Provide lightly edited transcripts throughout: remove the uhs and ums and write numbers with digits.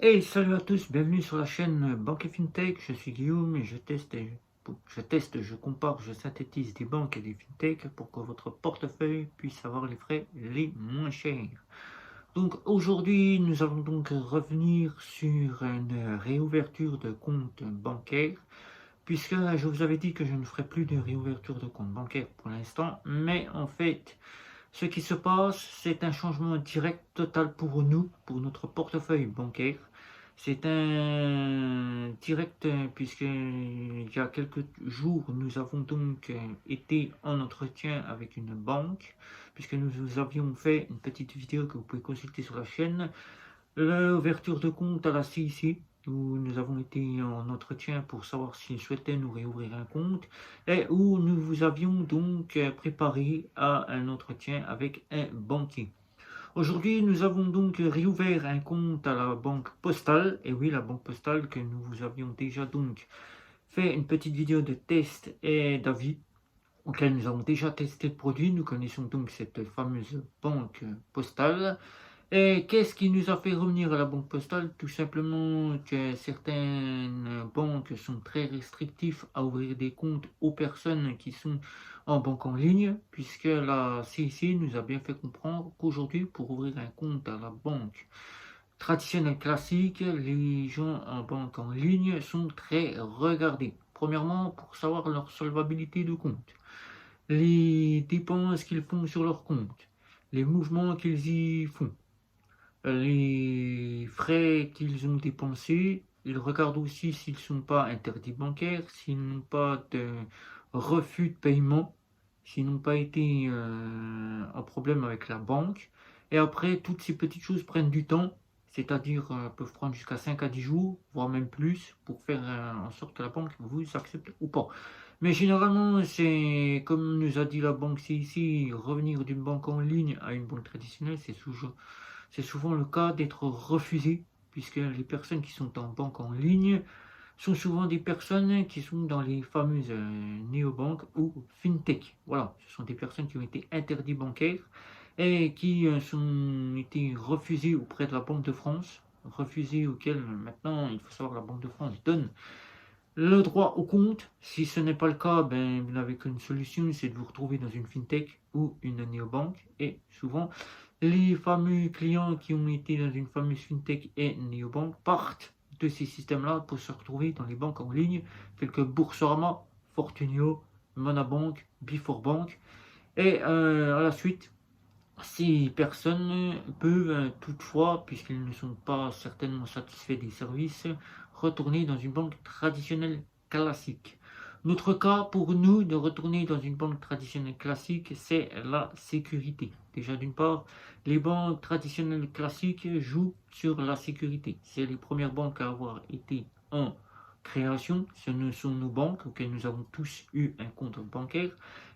Hey, salut à tous, bienvenue sur la chaîne Banque et FinTech. Je suis Guillaume et je compare, je synthétise des banques et des FinTech pour que votre portefeuille puisse avoir les frais les moins chers. Donc aujourd'hui, nous allons donc revenir sur une réouverture de compte bancaire, puisque je vous avais dit que je ne ferai plus de réouverture de compte bancaire pour l'instant, mais en fait, ce qui se passe, c'est un changement direct total pour nous, pour notre portefeuille bancaire. C'est un direct puisque il y a quelques jours, nous avons donc été en entretien avec une banque, puisque nous vous avions fait une petite vidéo que vous pouvez consulter sur la chaîne, l'ouverture de compte à la CIC, où nous avons été en entretien pour savoir s'ils souhaitaient nous réouvrir un compte, et où nous vous avions donc préparé à un entretien avec un banquier. Aujourd'hui, nous avons donc réouvert un compte à la banque postale, et oui, la banque postale que nous vous avions déjà donc fait une petite vidéo de test et d'avis, auquel nous avons déjà testé le produit. Nous connaissons donc cette fameuse banque postale. Et qu'est-ce qui nous a fait revenir à la banque postale? Tout simplement que certaines banques sont très restrictives à ouvrir des comptes aux personnes qui sont en banque en ligne, puisque la CIC nous a bien fait comprendre qu'aujourd'hui, pour ouvrir un compte à la banque traditionnelle classique, les gens en banque en ligne sont très regardés. Premièrement, pour savoir leur solvabilité de compte, les dépenses qu'ils font sur leur compte, les mouvements qu'ils y font, les frais qu'ils ont dépensés. Ils regardent aussi s'ils ne sont pas interdits bancaires, s'ils n'ont pas de refus de paiement, s'ils n'ont pas été en problème avec la banque. Et après, toutes ces petites choses prennent du temps, c'est-à-dire peuvent prendre jusqu'à 5 à 10 jours, voire même plus, pour faire en sorte que la banque vous accepte ou pas. Mais généralement, c'est comme nous a dit la banque, c'est ici, revenir d'une banque en ligne à une banque traditionnelle, c'est souvent le cas d'être refusé, puisque les personnes qui sont en banque en ligne sont souvent des personnes qui sont dans les fameuses néobanques ou fintech. Voilà, ce sont des personnes qui ont été interdites bancaires et qui ont été refusées auprès de la Banque de France, refusées auxquelles maintenant, il faut savoir, la Banque de France donne le droit au compte. Si ce n'est pas le cas, ben, vous n'avez qu'une solution, c'est de vous retrouver dans une fintech ou une néobanque. Et souvent, les fameux clients qui ont été dans une fameuse fintech et néobanque partent de ces systèmes-là pour se retrouver dans les banques en ligne, telles que Boursorama, Fortunio, Monabank, Before Et à la suite, ces personnes peuvent toutefois, puisqu'ils ne sont pas certainement satisfaits des services, retourner dans une banque traditionnelle classique. Notre cas pour nous de retourner dans une banque traditionnelle classique, c'est la sécurité. Déjà d'une part, les banques traditionnelles classiques jouent sur la sécurité. C'est les premières banques à avoir été en création. Ce ne sont nos banques auxquelles nous avons tous eu un compte bancaire.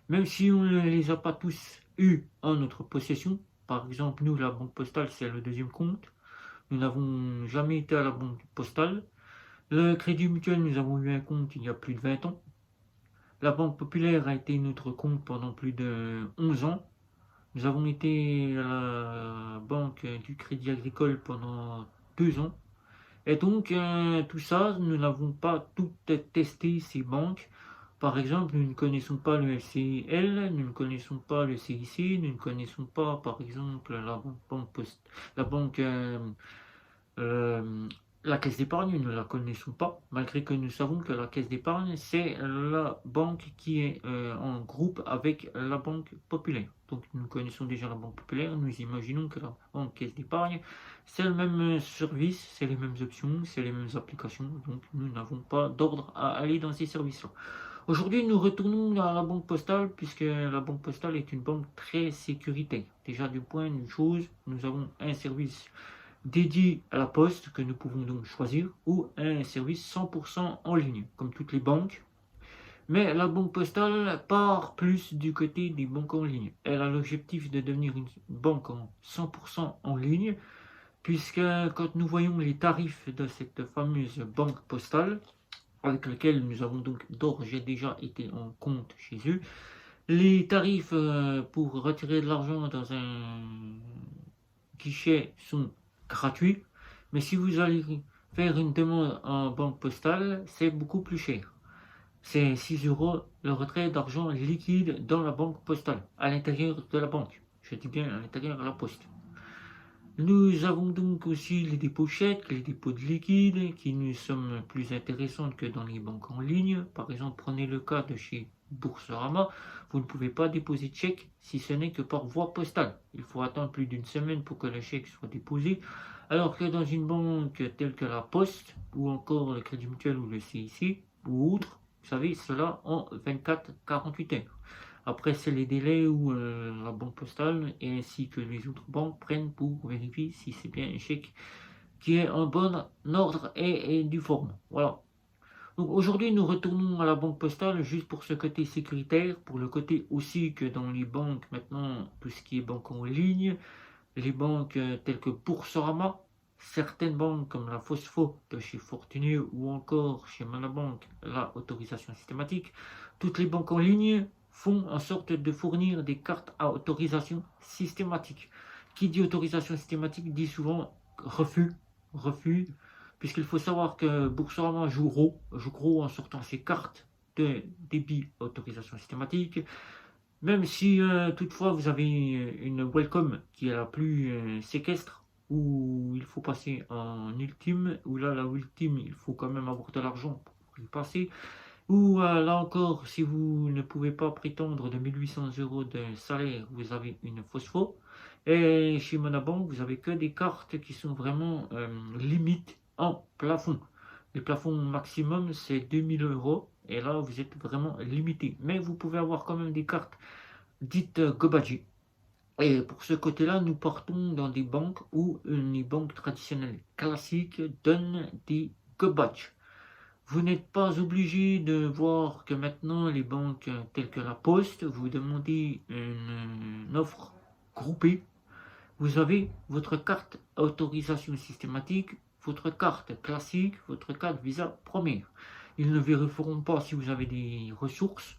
Même si on ne les a pas tous eus en notre possession, par exemple, nous, la banque postale, c'est le deuxième compte. Nous n'avons jamais été à la banque postale. Le Crédit Mutuel, nous avons eu un compte il y a plus de 20 ans. La Banque Populaire a été notre compte pendant plus de 11 ans. Nous avons été à la Banque du Crédit Agricole pendant 2 ans. Et donc, tout ça, nous n'avons pas tout testé ces banques. Par exemple, nous ne connaissons pas le FCL, nous ne connaissons pas le CIC, nous ne connaissons pas, par exemple, la banque euh, la caisse d'épargne, nous ne la connaissons pas, malgré que nous savons que la caisse d'épargne, c'est la banque qui est en groupe avec la banque populaire. Donc nous connaissons déjà la banque populaire, nous imaginons que la banque caisse d'épargne, c'est le même service, c'est les mêmes options, c'est les mêmes applications, donc nous n'avons pas d'ordre à aller dans ces services-là. Aujourd'hui, nous retournons à la banque postale, puisque la banque postale est une banque très sécuritaire. Déjà du point d'une chose, nous avons un service dédié à la poste que nous pouvons donc choisir ou un service 100% en ligne, comme toutes les banques. Mais la banque postale part plus du côté des banques en ligne. Elle a l'objectif de devenir une banque en 100% en ligne, puisque quand nous voyons les tarifs de cette fameuse banque postale, avec laquelle nous avons donc d'ores et déjà été en compte chez eux, les tarifs pour retirer de l'argent dans un guichet sont gratuits. Mais si vous allez faire une demande en banque postale, c'est beaucoup plus cher. C'est 6 euros le retrait d'argent liquide dans la banque postale, à l'intérieur de la banque. Je dis bien à l'intérieur de la poste. Nous avons donc aussi les dépôts chèques, les dépôts de liquide, qui nous sont plus intéressantes que dans les banques en ligne. Par exemple, prenez le cas de chez Boursorama, vous ne pouvez pas déposer de chèque si ce n'est que par voie postale. Il faut attendre plus d'une semaine pour que le chèque soit déposé, alors que dans une banque telle que la Poste, ou encore le Crédit Mutuel ou le CIC, ou autre, vous savez, cela en 24-48 heures. Après, c'est les délais où la banque postale et ainsi que les autres banques prennent pour vérifier si c'est bien un chèque qui est en bon ordre et du forme. Voilà. Donc aujourd'hui, nous retournons à la banque postale juste pour ce côté sécuritaire, pour le côté aussi que dans les banques maintenant, tout ce qui est banque en ligne, les banques telles que Boursorama, certaines banques comme la Fosfo de chez Fortuné ou encore chez Manabank, la autorisation systématique, toutes les banques en ligne font en sorte de fournir des cartes à autorisation systématique. Qui dit autorisation systématique dit souvent refus, puisqu'il faut savoir que Boursorama joue gros en sortant ses cartes de débit à autorisation systématique. Même si toutefois vous avez une welcome qui est la plus séquestre, où il faut passer en ultime, où là la ultime il faut quand même avoir de l'argent pour y passer, ou là encore si vous ne pouvez pas prétendre de 1800 euros de salaire, vous avez une phospho, et chez Monabank vous avez que des cartes qui sont vraiment limites en plafond. Le plafond maximum c'est 2000 euros. Et là, vous êtes vraiment limité. Mais vous pouvez avoir quand même des cartes dites Gobaji. Et pour ce côté-là, nous partons dans des banques où les banques traditionnelles classiques donnent des Gobadge. Vous n'êtes pas obligé de voir que maintenant les banques telles que la Poste vous demandez une offre groupée. Vous avez votre carte autorisation systématique, votre carte classique, votre carte Visa première. Ils ne vérifieront pas si vous avez des ressources,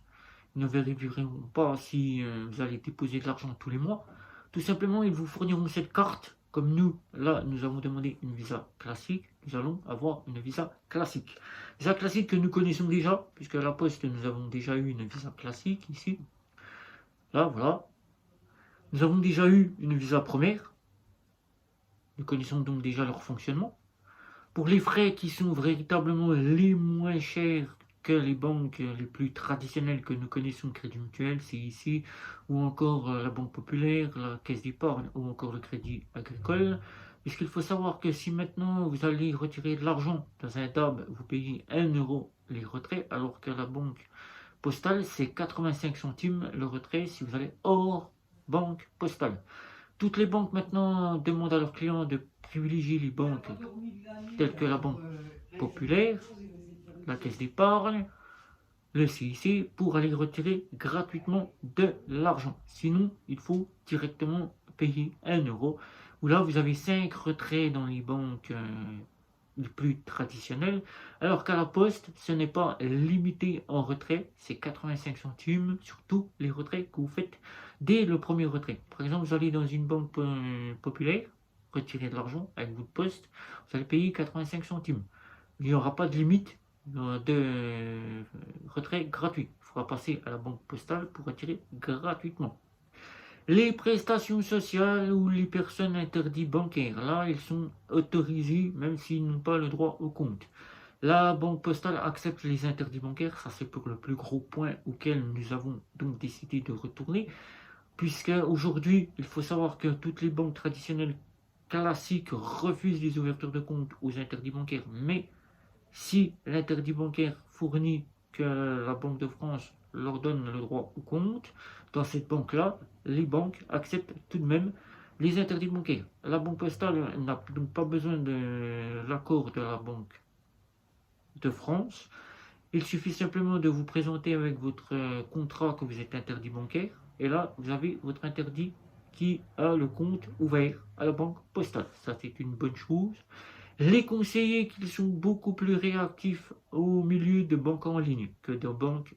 ils ne vérifieront pas si vous allez déposer de l'argent tous les mois. Tout simplement, ils vous fourniront cette carte. Comme nous, là, nous avons demandé une visa classique, nous allons avoir une visa classique. Visa classique que nous connaissons déjà, puisque à la Poste, nous avons déjà eu une visa classique ici. Là, voilà. Nous avons déjà eu une visa première. Nous connaissons donc déjà leur fonctionnement. Pour les frais qui sont véritablement les moins chers que les banques les plus traditionnelles que nous connaissons, Crédit Mutuel, CIC, ou encore la Banque Populaire, la Caisse d'épargne, ou encore le Crédit Agricole, puisqu'il faut savoir que si maintenant vous allez retirer de l'argent dans un DAB, vous payez 1 euro les retraits, alors que la banque postale, c'est 85 centimes le retrait si vous allez hors banque postale. Toutes les banques maintenant demandent à leurs clients de privilégier les banques telles que la Banque Populaire, la Caisse d'épargne, le CIC, pour aller retirer gratuitement de l'argent. Sinon, il faut directement payer 1 euro. Où là, vous avez 5 retraits dans les banques les plus traditionnelles, alors qu'à la Poste, ce n'est pas limité en retrait, c'est 85 centimes sur tous les retraits que vous faites dès le premier retrait. Par exemple, vous allez dans une banque populaire, retirer de l'argent avec votre poste, vous allez payer 85 centimes. Il n'y aura pas de limite de retrait gratuit. Il faudra passer à la banque postale pour retirer gratuitement. Les prestations sociales ou les personnes interdites bancaires, là, ils sont autorisés même s'ils n'ont pas le droit au compte. La banque postale accepte les interdits bancaires, ça c'est pour le plus gros point auquel nous avons donc décidé de retourner, puisque aujourd'hui, il faut savoir que toutes les banques traditionnelles classiques refusent les ouvertures de compte aux interdits bancaires, mais si l'interdit bancaire fournit que la Banque de France leur donne le droit au compte, dans cette banque-là, les banques acceptent tout de même les interdits bancaires. La banque postale n'a donc pas besoin de l'accord de la Banque de France. Il suffit simplement de vous présenter avec votre contrat que vous êtes interdit bancaire, et là, vous avez votre interdit qui a le compte ouvert à la banque postale. Ça, c'est une bonne chose. Les conseillers qu'ils sont beaucoup plus réactifs au milieu de banques en ligne que de banques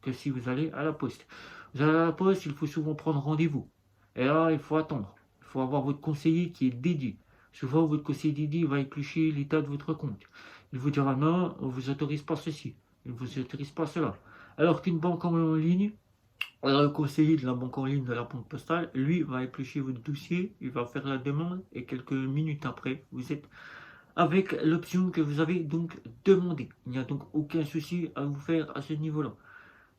que si vous allez à la poste. Vous allez à la poste, il faut souvent prendre rendez-vous. Et là, il faut attendre. Il faut avoir votre conseiller qui est dédié. Souvent, votre conseiller Didi va éplucher l'état de votre compte. Il vous dira non, on ne vous autorise pas ceci, il ne vous autorise pas cela. Alors qu'une banque en ligne, le conseiller de la banque en ligne de la banque postale, lui, va éplucher votre dossier, il va faire la demande et quelques minutes après, vous êtes avec l'option que vous avez donc demandée. Il n'y a donc aucun souci à vous faire à ce niveau-là.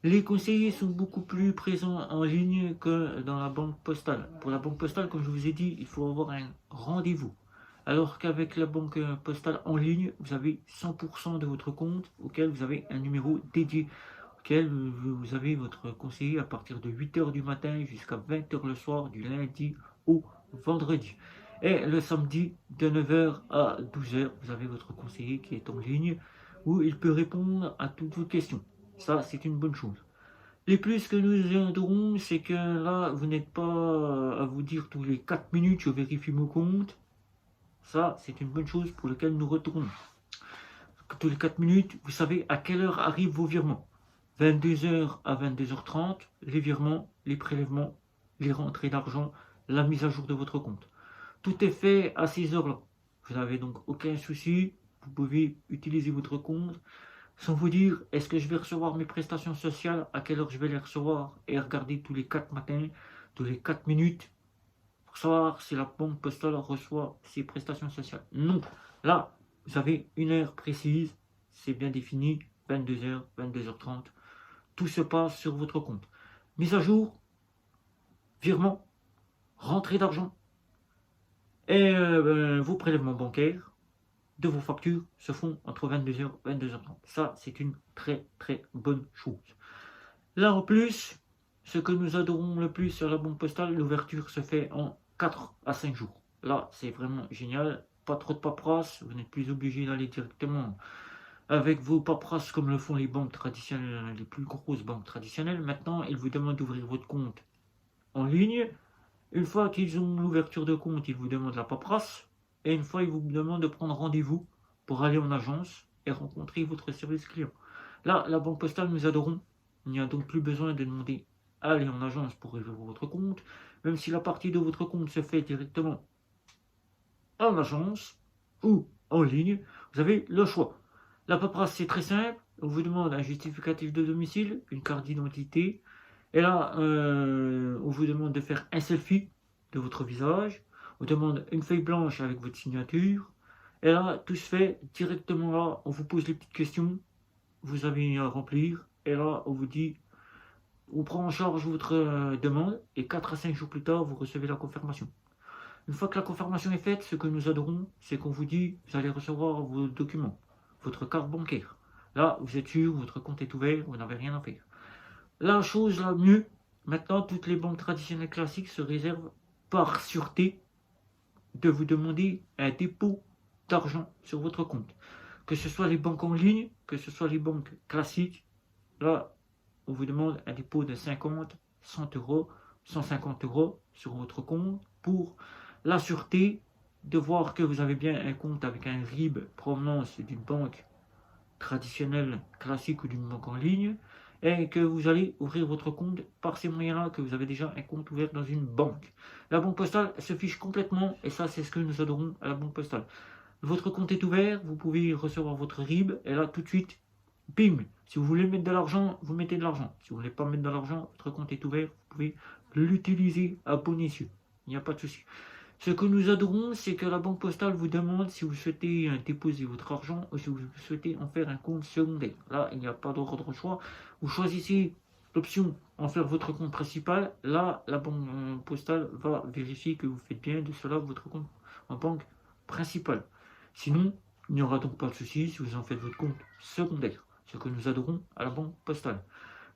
Les conseillers sont beaucoup plus présents en ligne que dans la banque postale. Pour la banque postale, comme je vous ai dit, il faut avoir un rendez-vous. Alors qu'avec la banque postale en ligne, vous avez 100% de votre compte auquel vous avez un numéro dédié, auquel vous avez votre conseiller à partir de 8h du matin jusqu'à 20h le soir, du lundi au vendredi. Et le samedi, de 9h à 12h, vous avez votre conseiller qui est en ligne, où il peut répondre à toutes vos questions. Ça, c'est une bonne chose. Les plus que nous aurons, c'est que là, vous n'êtes pas à vous dire tous les 4 minutes, je vérifie mon compte. Ça, c'est une bonne chose pour laquelle nous retournons. Tous les 4 minutes, vous savez à quelle heure arrivent vos virements. 22h à 22h30, les virements, les prélèvements, les rentrées d'argent, la mise à jour de votre compte. Tout est fait à ces heures-là. Vous n'avez donc aucun souci. Vous pouvez utiliser votre compte sans vous dire est-ce que je vais recevoir mes prestations sociales, à quelle heure je vais les recevoir, et regarder tous les 4 matins, tous les 4 minutes, pour savoir si la banque postale reçoit ses prestations sociales. Non, là, vous avez une heure précise, c'est bien défini, 22h, 22h30, tout se passe sur votre compte. Mise à jour, virement, rentrée d'argent, et vos prélèvements bancaires de vos factures se font entre 22h et 22h30. Ça, c'est une très très bonne chose. Là, en plus, ce que nous adorons le plus sur la banque postale, l'ouverture se fait en 4 à 5 jours. Là, c'est vraiment génial. Pas trop de paperasse, vous n'êtes plus obligé d'aller directement avec vos paperasses comme le font les banques traditionnelles, les plus grosses banques traditionnelles. Maintenant, ils vous demandent d'ouvrir votre compte en ligne. Une fois qu'ils ont l'ouverture de compte, ils vous demandent la paperasse. Et une fois, ils vous demandent de prendre rendez-vous pour aller en agence et rencontrer votre service client. Là, la banque postale, nous adorons. Il n'y a donc plus besoin de demander à aller en agence pour ouvrir votre compte. Même si la partie de votre compte se fait directement en agence ou en ligne, vous avez le choix. La paperasse, c'est très simple. On vous demande un justificatif de domicile, une carte d'identité. Et là, on vous demande de faire un selfie de votre visage. On demande une feuille blanche avec votre signature. Et là, tout se fait directement là. On vous pose les petites questions. Vous avez à remplir. Et là, on vous dit, on prend en charge votre demande. Et 4 à 5 jours plus tard, vous recevez la confirmation. Une fois que la confirmation est faite, ce que nous adorons, c'est qu'on vous dit, vous allez recevoir vos documents, votre carte bancaire. Là, vous êtes sûr, votre compte est ouvert, vous n'avez rien à faire. La chose la mieux, maintenant, toutes les banques traditionnelles classiques se réservent par sûreté de vous demander un dépôt d'argent sur votre compte. Que ce soit les banques en ligne, que ce soit les banques classiques, là, on vous demande un dépôt de 50, 100 euros, 150 euros sur votre compte pour la sûreté de voir que vous avez bien un compte avec un RIB provenance d'une banque traditionnelle classique ou d'une banque en ligne et que vous allez ouvrir votre compte par ces moyens-là, que vous avez déjà un compte ouvert dans une banque. La banque postale se fiche complètement et ça, c'est ce que nous adorons à la banque postale. Votre compte est ouvert, vous pouvez recevoir votre RIB et là, tout de suite, bim, si vous voulez mettre de l'argent, vous mettez de l'argent. Si vous ne voulez pas mettre de l'argent, votre compte est ouvert, vous pouvez l'utiliser à bon escient. Il n'y a pas de souci. Ce que nous adorons, c'est que la banque postale vous demande si vous souhaitez déposer votre argent ou si vous souhaitez en faire un compte secondaire. Là, il n'y a pas d'ordre de choix. Vous choisissez l'option en faire votre compte principal. Là, la banque postale va vérifier que vous faites bien de cela votre compte en banque principale. Sinon, il n'y aura donc pas de souci si vous en faites votre compte secondaire. Ce que nous adorons à la banque postale.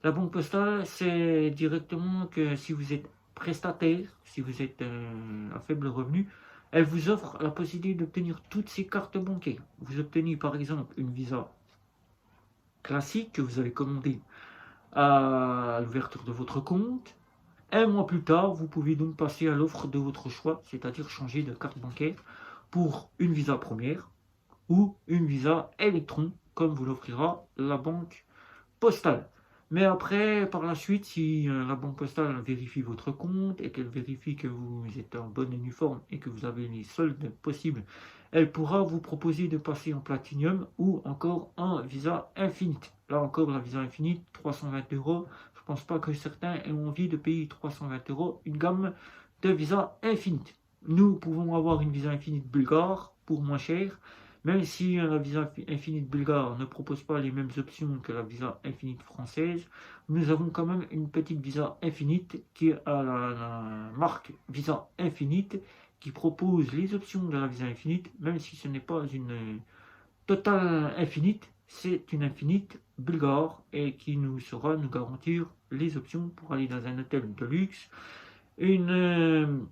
La banque postale, c'est directement que si vous êtes prestataire, si vous êtes à faible revenu, elle vous offre la possibilité d'obtenir toutes ces cartes bancaires. Vous obtenez par exemple une Visa classique que vous avez commandée à l'ouverture de votre compte. Un mois plus tard, vous pouvez donc passer à l'offre de votre choix, c'est-à-dire changer de carte bancaire pour une Visa première ou une Visa électron, comme vous l'offrira la banque postale. Mais après, par la suite, si la banque postale vérifie votre compte et qu'elle vérifie que vous êtes en bonne uniforme et que vous avez les soldes possibles, elle pourra vous proposer de passer en Platinum ou encore en Visa Infinite. Là encore, la Visa Infinite, 320 euros. Je pense pas que certains aient envie de payer 320 euros une gamme de Visa Infinite. Nous pouvons avoir une Visa Infinite bulgare pour moins cher. Même si la Visa Infinite bulgare ne propose pas les mêmes options que la Visa Infinite française, nous avons quand même une petite Visa Infinite qui a la marque Visa Infinite qui propose les options de la Visa Infinite, même si ce n'est pas une totale Infinite, c'est une Infinite bulgare et qui nous saura nous garantir les options pour aller dans un hôtel de luxe, une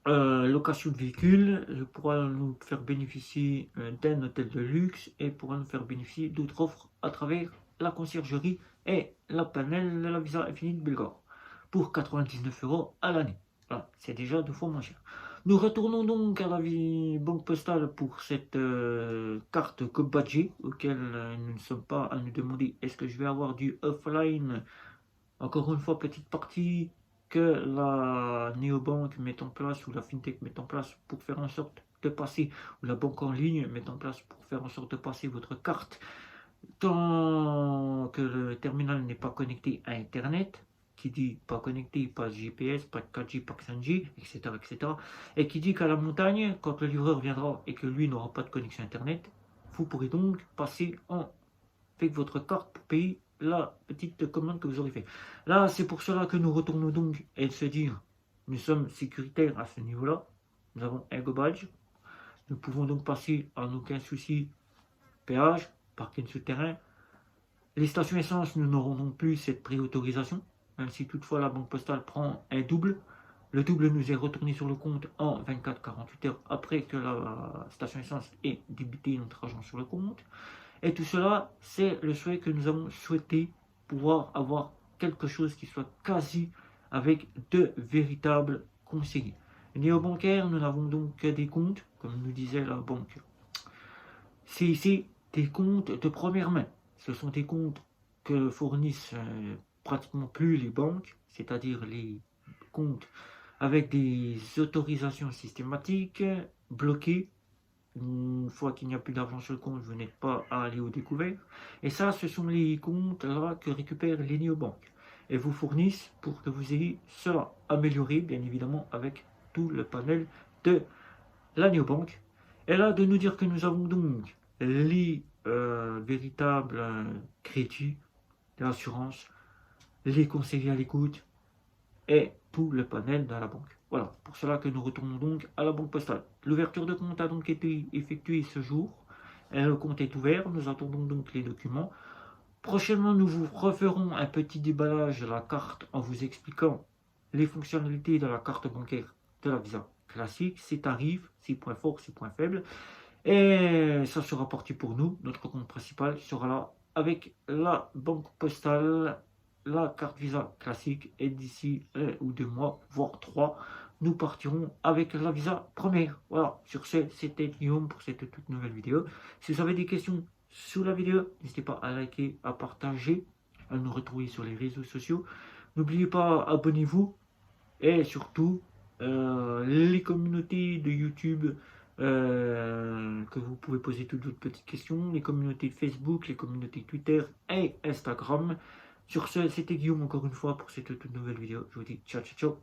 location de véhicule, pourra nous faire bénéficier d'un hôtel de luxe et pourra nous faire bénéficier d'autres offres à travers la conciergerie et la panel de la Visa Infinite Bulgare pour 99 euros à l'année. Voilà, c'est déjà 2 fois moins cher. Nous retournons donc à la banque postale pour cette carte co-badgée auquel nous ne sommes pas à nous demander est-ce que je vais avoir du offline. Encore une fois, petite partie que la néobanque met en place ou la fintech met en place pour faire en sorte de passer, ou la banque en ligne met en place pour faire en sorte de passer votre carte tant que le terminal n'est pas connecté à Internet. Qui dit pas connecté, pas de GPS, pas de 4G, pas de 5G, etc., etc. Et qui dit qu'à la montagne, quand le livreur viendra et que lui n'aura pas de connexion Internet, vous pourrez donc passer avec votre carte pour payer la petite commande que vous aurez fait. Là, c'est pour cela que nous retournons donc et se dire, nous sommes sécuritaires à ce niveau-là. Nous avons un go-badge. Nous pouvons donc passer en aucun souci péage, parking souterrain. Les stations essence, nous n'aurons donc plus cette préautorisation, même si toutefois la banque postale prend un double. Le double nous est retourné sur le compte en 24-48 heures après que la station essence ait débité notre argent sur le compte. Et tout cela, c'est le souhait que nous avons souhaité pouvoir avoir quelque chose qui soit quasi avec de véritables conseillers. Néo-bancaire, nous n'avons donc que des comptes, comme nous disait la banque. C'est ici des comptes de première main. Ce sont des comptes que fournissent pratiquement plus les banques, c'est-à-dire les comptes avec des autorisations systématiques bloquées. Une fois qu'il n'y a plus d'argent sur le compte, vous n'êtes pas à aller au découvert. Et ça, ce sont les comptes là que récupèrent les néobanques et vous fournissent pour que vous ayez cela amélioré, bien évidemment, avec tout le panel de la néobanque. Et là, de nous dire que nous avons donc les véritables crédits d'assurance, les conseillers à l'écoute et tout le panel de la banque. Voilà, pour cela que nous retournons donc à la banque postale. L'ouverture de compte a donc été effectuée ce jour. Et le compte est ouvert, nous attendons donc les documents. Prochainement, nous vous referons un petit déballage de la carte en vous expliquant les fonctionnalités de la carte bancaire de la Visa classique, ses tarifs, ses points forts, ses points faibles. Et ça sera parti pour nous. Notre compte principal sera là avec la banque postale, la carte Visa classique. Et d'ici 1 ou 2 mois, voire 3, nous partirons avec la Visa première. Voilà, sur ce, c'était Guillaume pour cette toute nouvelle vidéo. Si vous avez des questions sous la vidéo, n'hésitez pas à liker, à partager, à nous retrouver sur les réseaux sociaux. N'oubliez pas, abonnez-vous et surtout les communautés de YouTube que vous pouvez poser toutes vos petites questions, les communautés Facebook, les communautés Twitter et Instagram. Sur ce, c'était Guillaume encore une fois pour cette toute nouvelle vidéo. Je vous dis ciao ciao ciao.